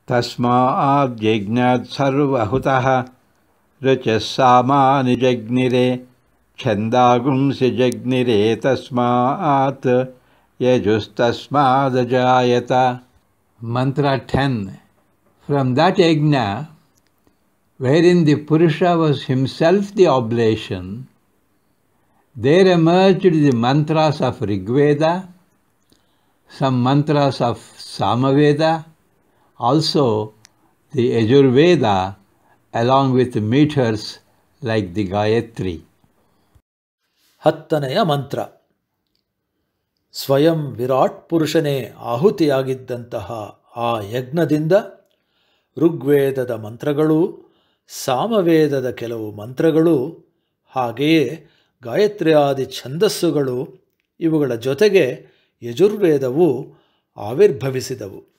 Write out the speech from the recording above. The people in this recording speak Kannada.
ತಸ್ಮಾದ್ಯಜ್ಞಾತ್ ಸರ್ವಹುತಃ ರುಚಃ ಸಾಮಾನಿ ಜಗ್ನಿರೆ ಛಂದಾಗುಂಸಿ ಜಗ್ನಿರೆ ತಸ್ಮಾತ್ ಯಜುಸ್ತಸ್ಮಾದಜಾಯತ. Mantra 10. From that yajna, wherein the Purusha was himself the oblation, there emerged the mantras of Rigveda, some mantras of Samaveda, also the Yajurveda, along with meters like the Gayatri. 10ನೆಯ ಮಂತ್ರ. ಸ್ವಯಂ ವಿರಾಟ್ ಪುರುಷನೇ ಆಹುತಿಯಾಗಿದ್ದಂತಹ ಆ ಯಜ್ಞದಿಂದ ಋಗ್ವೇದದ ಮಂತ್ರಗಳು, ಸಾಮವೇದದ ಕೆಲವು ಮಂತ್ರಗಳು, ಹಾಗೆಯೇ ಗಾಯತ್ರ್ಯಾದಿ ಛಂದಸ್ಸುಗಳು, ಇವುಗಳ ಜೊತೆಗೆ ಯಜುರ್ವೇದವು ಆವಿರ್ಭವಿಸಿದವು.